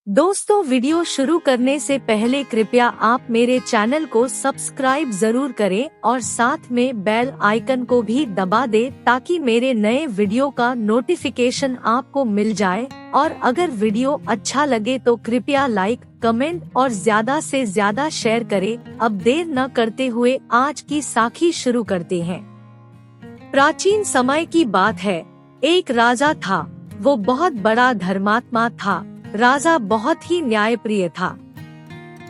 दोस्तों, वीडियो शुरू करने से पहले कृपया आप मेरे चैनल को सब्सक्राइब जरूर करें और साथ में बेल आइकन को भी दबा दें ताकि मेरे नए वीडियो का नोटिफिकेशन आपको मिल जाए। और अगर वीडियो अच्छा लगे तो कृपया लाइक, कमेंट और ज्यादा से ज्यादा शेयर करें। अब देर न करते हुए आज की साखी शुरू करते हैं। प्राचीन समय की बात है। एक राजा था। वो बहुत बड़ा धर्मात्मा था। राजा बहुत ही न्यायप्रिय था।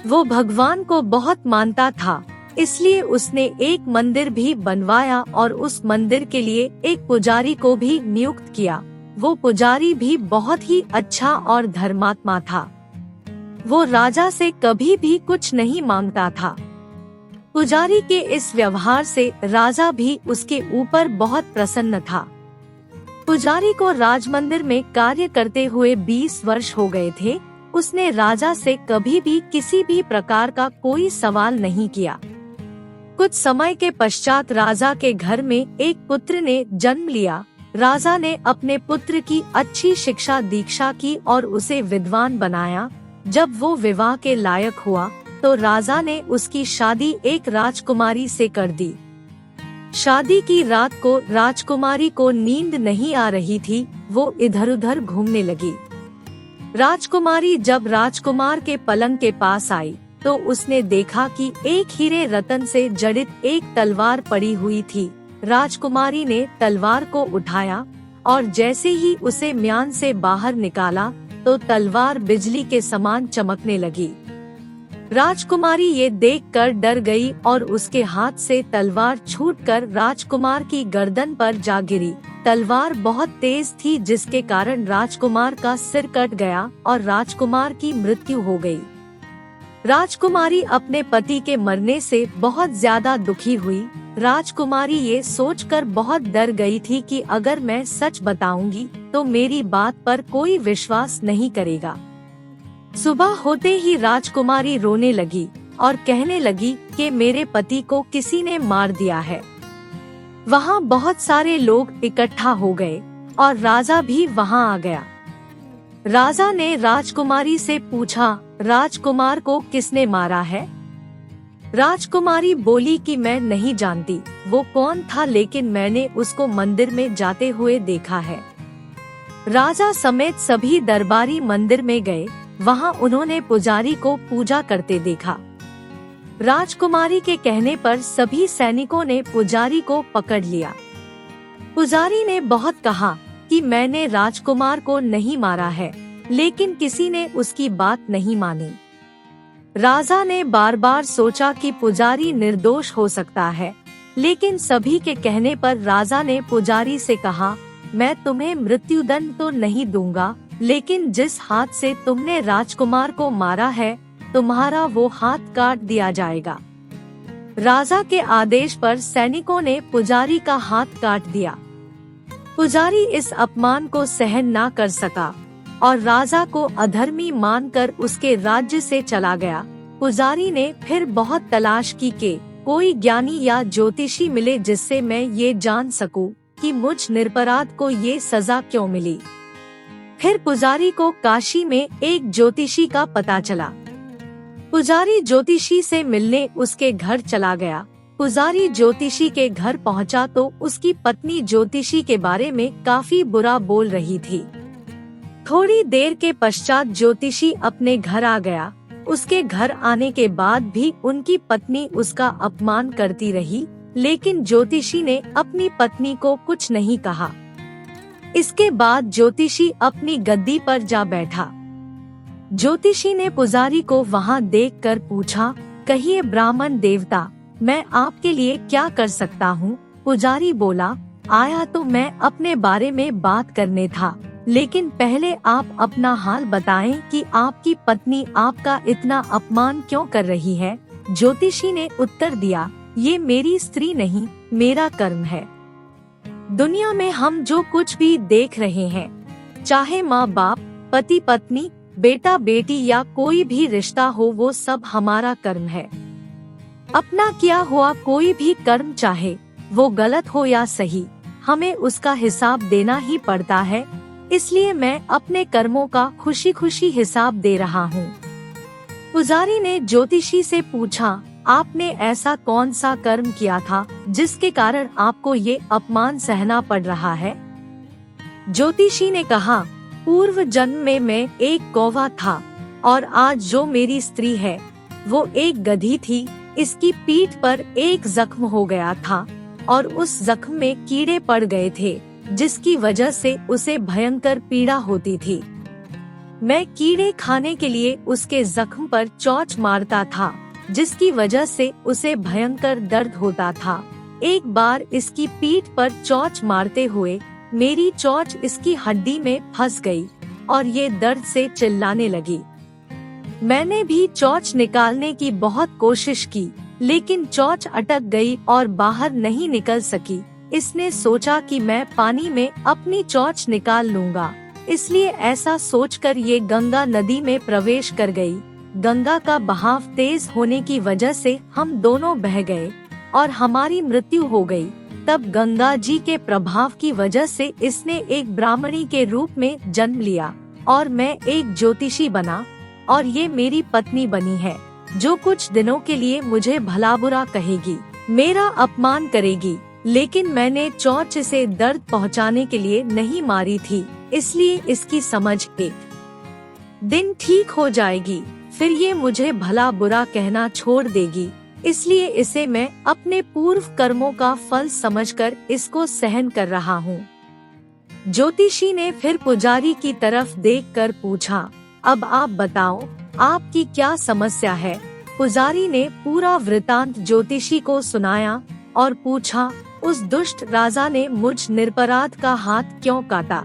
वो भगवान को बहुत मानता था, इसलिए उसने एक मंदिर भी बनवाया और उस मंदिर के लिए एक पुजारी को भी नियुक्त किया। वो पुजारी भी बहुत ही अच्छा और धर्मात्मा था। वो राजा से कभी भी कुछ नहीं मांगता था। पुजारी के इस व्यवहार से राजा भी उसके ऊपर बहुत प्रसन्न था। पुजारी को राजमंदिर में कार्य करते हुए 20 वर्ष हो गए थे। उसने राजा से कभी भी किसी भी प्रकार का कोई सवाल नहीं किया। कुछ समय के पश्चात राजा के घर में एक पुत्र ने जन्म लिया। राजा ने अपने पुत्र की अच्छी शिक्षा दीक्षा की और उसे विद्वान बनाया। जब वो विवाह के लायक हुआ तो राजा ने उसकी शादी एक राजकुमारी से कर दी। शादी की रात को राजकुमारी को नींद नहीं आ रही थी। वो इधर उधर घूमने लगी। राजकुमारी जब राजकुमार के पलंग के पास आई तो उसने देखा कि एक हीरे रतन से जड़ित एक तलवार पड़ी हुई थी। राजकुमारी ने तलवार को उठाया और जैसे ही उसे म्यान से बाहर निकाला तो तलवार बिजली के समान चमकने लगी। राजकुमारी ये देखकर डर गई और उसके हाथ से तलवार छूटकर राजकुमार की गर्दन पर जा गिरी। तलवार बहुत तेज थी जिसके कारण राजकुमार का सिर कट गया और राजकुमार की मृत्यु हो गई। राजकुमारी अपने पति के मरने से बहुत ज्यादा दुखी हुई। राजकुमारी ये सोचकर बहुत डर गई थी कि अगर मैं सच बताऊंगी तो मेरी बात पर कोई विश्वास नहीं करेगा। सुबह होते ही राजकुमारी रोने लगी और कहने लगी कि मेरे पति को किसी ने मार दिया है। वहाँ बहुत सारे लोग इकट्ठा हो गए और राजा भी वहाँ आ गया। राजा ने राजकुमारी से पूछा, राजकुमार को किसने मारा है? राजकुमारी बोली कि मैं नहीं जानती वो कौन था, लेकिन मैंने उसको मंदिर में जाते हुए देखा है। राजा समेत सभी दरबारी मंदिर में गए। वहाँ उन्होंने पुजारी को पूजा करते देखा। राजकुमारी के कहने पर सभी सैनिकों ने पुजारी को पकड़ लिया। पुजारी ने बहुत कहा कि मैंने राजकुमार को नहीं मारा है, लेकिन किसी ने उसकी बात नहीं मानी। राजा ने बार बार सोचा कि पुजारी निर्दोष हो सकता है, लेकिन सभी के कहने पर राजा ने पुजारी से कहा, मैं तुम्हें मृत्युदंड तो नहीं दूंगा, लेकिन जिस हाथ से तुमने राजकुमार को मारा है तुम्हारा वो हाथ काट दिया जाएगा। राजा के आदेश पर सैनिकों ने पुजारी का हाथ काट दिया। पुजारी इस अपमान को सहन ना कर सका और राजा को अधर्मी मानकर उसके राज्य से चला गया। पुजारी ने फिर बहुत तलाश की कि कोई ज्ञानी या ज्योतिषी मिले जिससे मैं ये जान सकूं कि मुझ निरपराध को ये सजा क्यों मिली। फिर पुजारी को काशी में एक ज्योतिषी का पता चला। पुजारी ज्योतिषी से मिलने उसके घर चला गया। पुजारी ज्योतिषी के घर पहुंचा तो उसकी पत्नी ज्योतिषी के बारे में काफी बुरा बोल रही थी। थोड़ी देर के पश्चात ज्योतिषी अपने घर आ गया। उसके घर आने के बाद भी उनकी पत्नी उसका अपमान करती रही, लेकिन ज्योतिषी ने अपनी पत्नी को कुछ नहीं कहा। इसके बाद ज्योतिषी अपनी गद्दी पर जा बैठा। ज्योतिषी ने पुजारी को वहाँ देखकर पूछा, कहिए ब्राह्मण देवता, मैं आपके लिए क्या कर सकता हूँ? पुजारी बोला, आया तो मैं अपने बारे में बात करने था, लेकिन पहले आप अपना हाल बताएं कि आपकी पत्नी आपका इतना अपमान क्यों कर रही है। ज्योतिषी ने उत्तर दिया, ये मेरी स्त्री नहीं, मेरा कर्म है। दुनिया में हम जो कुछ भी देख रहे हैं, चाहे माँ बाप, पति पत्नी, बेटा बेटी या कोई भी रिश्ता हो, वो सब हमारा कर्म है। अपना किया हुआ कोई भी कर्म, चाहे वो गलत हो या सही, हमें उसका हिसाब देना ही पड़ता है। इसलिए मैं अपने कर्मों का खुशी खुशी हिसाब दे रहा हूँ। पुजारी ने ज्योतिषी से पूछा, आपने ऐसा कौन सा कर्म किया था जिसके कारण आपको ये अपमान सहना पड़ रहा है? ज्योतिषी ने कहा, पूर्व जन्म में मैं एक कौवा था और आज जो मेरी स्त्री है वो एक गधी थी। इसकी पीठ पर एक जख्म हो गया था और उस जख्म में कीड़े पड़ गए थे, जिसकी वजह से उसे भयंकर पीड़ा होती थी। मैं कीड़े खाने के लिए उसके जख्म पर चोंच मारता था, जिसकी वजह से उसे भयंकर दर्द होता था। एक बार इसकी पीठ पर चोंच मारते हुए मेरी चोंच इसकी हड्डी में फंस गई और ये दर्द से चिल्लाने लगी। मैंने भी चोंच निकालने की बहुत कोशिश की, लेकिन चोंच अटक गई और बाहर नहीं निकल सकी। इसने सोचा कि मैं पानी में अपनी चोंच निकाल लूंगा, इसलिए ऐसा सोचकर ये गंगा नदी में प्रवेश कर गई। गंगा का बहाव तेज होने की वजह से हम दोनों बह गए और हमारी मृत्यु हो गई। तब गंगा जी के प्रभाव की वजह से इसने एक ब्राह्मणी के रूप में जन्म लिया और मैं एक ज्योतिषी बना और ये मेरी पत्नी बनी है, जो कुछ दिनों के लिए मुझे भला बुरा कहेगी, मेरा अपमान करेगी। लेकिन मैंने चोंच से दर्द पहुंचाने के लिए नहीं मारी थी, इसलिए इसकी समझ एक दिन ठीक हो जाएगी, फिर ये मुझे भला बुरा कहना छोड़ देगी। इसलिए इसे मैं अपने पूर्व कर्मों का फल समझकर इसको सहन कर रहा हूँ। ज्योतिषी ने फिर पुजारी की तरफ देखकर पूछा, अब आप बताओ आपकी क्या समस्या है? पुजारी ने पूरा वृतांत ज्योतिषी को सुनाया और पूछा, उस दुष्ट राजा ने मुझ निरपराध का हाथ क्यों काटा?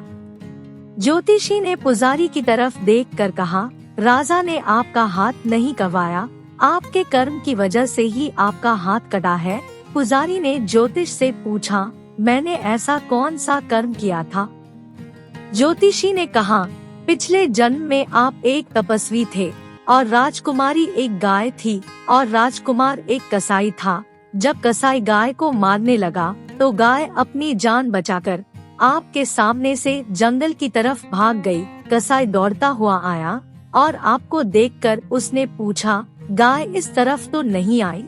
ज्योतिषी ने पुजारी की तरफ देखकर कहा, राजा ने आपका हाथ नहीं कटवाया, आपके कर्म की वजह से ही आपका हाथ कटा है। पुजारी ने ज्योतिष से पूछा, मैंने ऐसा कौन सा कर्म किया था? ज्योतिषी ने कहा, पिछले जन्म में आप एक तपस्वी थे और राजकुमारी एक गाय थी और राजकुमार एक कसाई था। जब कसाई गाय को मारने लगा तो गाय अपनी जान बचाकर आपके सामने से जंगल की तरफ भाग गई। कसाई दौड़ता हुआ आया और आपको देखकर उसने पूछा, गाय इस तरफ तो नहीं आई?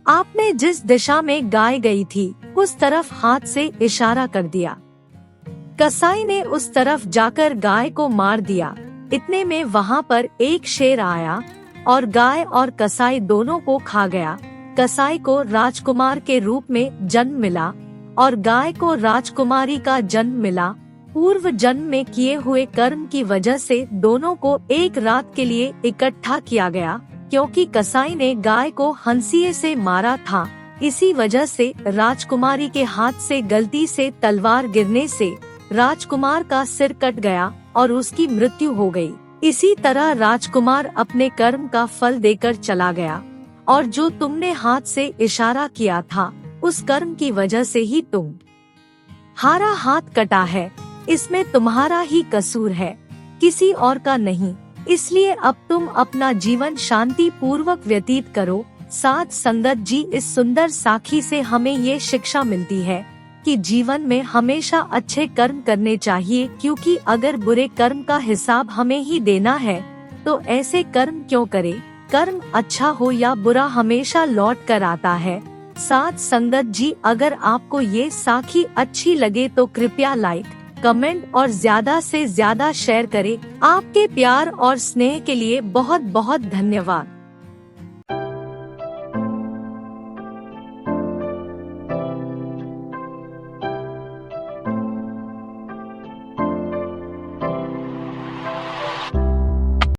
आपने जिस दिशा में गाय गई थी उस तरफ हाथ से इशारा कर दिया। कसाई ने उस तरफ जाकर गाय को मार दिया। इतने में वहाँ पर एक शेर आया और गाय और कसाई दोनों को खा गया। कसाई को राजकुमार के रूप में जन्म मिला और गाय को राजकुमारी का जन्म मिला। पूर्व जन्म में किए हुए कर्म की वजह से दोनों को एक रात के लिए इकट्ठा किया गया, क्योंकि कसाई ने गाय को हंसिए से मारा था। इसी वजह से राजकुमारी के हाथ से गलती से तलवार गिरने से राजकुमार का सिर कट गया और उसकी मृत्यु हो गई। इसी तरह राजकुमार अपने कर्म का फल देकर चला गया और जो तुमने हाथ से इशारा किया था उस कर्म की वजह से ही तुम्हारा हाथ कटा है। इसमें तुम्हारा ही कसूर है, किसी और का नहीं। इसलिए अब तुम अपना जीवन शांति पूर्वक व्यतीत करो। साथ संगत जी, इस सुंदर साखी से हमें ये शिक्षा मिलती है कि जीवन में हमेशा अच्छे कर्म करने चाहिए, क्योंकि अगर बुरे कर्म का हिसाब हमें ही देना है तो ऐसे कर्म क्यों करें। कर्म अच्छा हो या बुरा हमेशा लौट कर आता है। साथ संगत जी, अगर आपको ये साखी अच्छी लगे तो कृपया लाइक, कमेंट और ज्यादा से ज्यादा शेयर करें। आपके प्यार और स्नेह के लिए बहुत बहुत धन्यवाद।